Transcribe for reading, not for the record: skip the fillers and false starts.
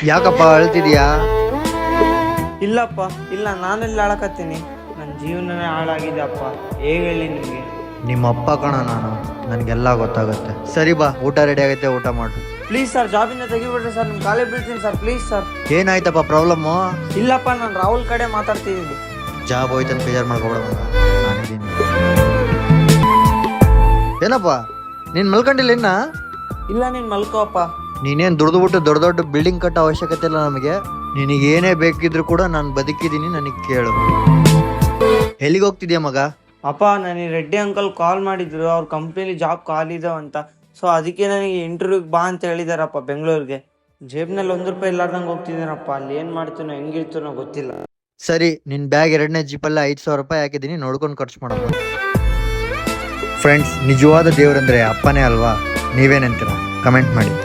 ಯಾಕಪ್ಪ ಅಳ್ತಿದ್ಯಾ? ಇಲ್ಲಪ್ಪ, ಇಲ್ಲ, ನಾನೆಲ್ಲ ಹಾಳಕತ್ತೀನಿ. ನನ್ನ ಜೀವನನೇ ಹಾಳಾಗಿದೆ ಅಪ್ಪ. ಹೇಗೆ ಹೇಳಿ ನಿಮಗೆ? ನಿಮ್ಮ ಅಪ್ಪ ಕಣ ನಾನು, ನನಗೆಲ್ಲ ಗೊತ್ತಾಗುತ್ತೆ. ಸರಿ ಬಾ, ಊಟ ರೆಡಿ ಆಗೈತೆ, ಊಟ ಮಾಡು. ಪ್ಲೀಸ್ ಸರ್, ಜಾಬಿಂದ ತೆಗಿಬಿಡ್ರಿ ಸರ್, ನಿಮ್ಮ ಕಾಲೇ ಬೀಳ್ತೀನಿ ಸರ್, ಪ್ಲೀಸ್ ಸರ್. ಏನಾಯ್ತಪ್ಪ ಪ್ರಾಬ್ಲಮ್ಮು? ಇಲ್ಲಪ್ಪ, ನಾನು ರಾಹುಲ್ ಕಡೆ ಮಾತಾಡ್ತಿದ್ದೀನಿ. ಜಾಬ್ ಹೋಯ್ತಂತ ಬೇಜಾರು ಮಾಡ್ಕೊಬೇಡ ಮಗ, ನಾನಿದ್ದೀನಿ. ಏನಪ್ಪ ನೀನು ಮಲ್ಕೊಂಡಿಲ್ಲ ಇನ್ನ? ಇಲ್ಲ, ನೀನು ಮಲ್ಕೋ ಅಪ್ಪ. ನೀನೇನು ದುಡ್ದುಬಿಟ್ಟು ದೊಡ್ಡ ದೊಡ್ಡ ಬಿಲ್ಡಿಂಗ್ ಕಟ್ಟೋ ಅವಶ್ಯಕತೆ ಇಲ್ಲ ನಮಗೆ. ನಿನಗೇನೇ ಬೇಕಿದ್ರು ಕೂಡ ನಾನು ಬದುಕಿದ್ದೀನಿ, ನನಗೆ ಕೇಳು. ಎಲ್ಲಿಗೆ ಹೋಗ್ತಿದ್ಯಾ ಮಗ? ಅಪ್ಪ, ನನಗೆ ರೆಡ್ಡಿ ಅಂಕಲ್ ಕಾಲ್ ಮಾಡಿದ್ರು, ಅವ್ರ ಕಂಪ್ನಿಲಿ ಜಾಬ್ ಖಾಲಿ ಇದಾವ ಅಂತ. ಸೊ ಅದಕ್ಕೆ ನನಗೆ ಇಂಟರ್ವ್ಯೂಗೆ ಬಾ ಅಂತ ಹೇಳಿದಾರಪ್ಪ ಬೆಂಗಳೂರಿಗೆ. ಜೇಬ್ನಲ್ಲಿ ₹1 ಇಲ್ಲಾರ್ದಂಗೆ ಹೋಗ್ತಿದ್ದೀನಪ್ಪ. ಅಲ್ಲಿ ಏನು ಮಾಡ್ತೀನೋ ಹೆಂಗಿರ್ತೀನೋ ಗೊತ್ತಿಲ್ಲ. ಸರಿ, ನಿನ್ನ ಬ್ಯಾಗ್ 2ನೇ ಜೀಪಲ್ಲಿ ₹5,000 ಹಾಕಿದ್ದೀನಿ, ನೋಡ್ಕೊಂಡು ಖರ್ಚು ಮಾಡೋಣ. ಫ್ರೆಂಡ್ಸ್, ನಿಜವಾದ ದೇವರಂದ್ರೆ ಅಪ್ಪನೇ ಅಲ್ವಾ? ನೀವೇನಂತೀರ? ಕಮೆಂಟ್ ಮಾಡಿ.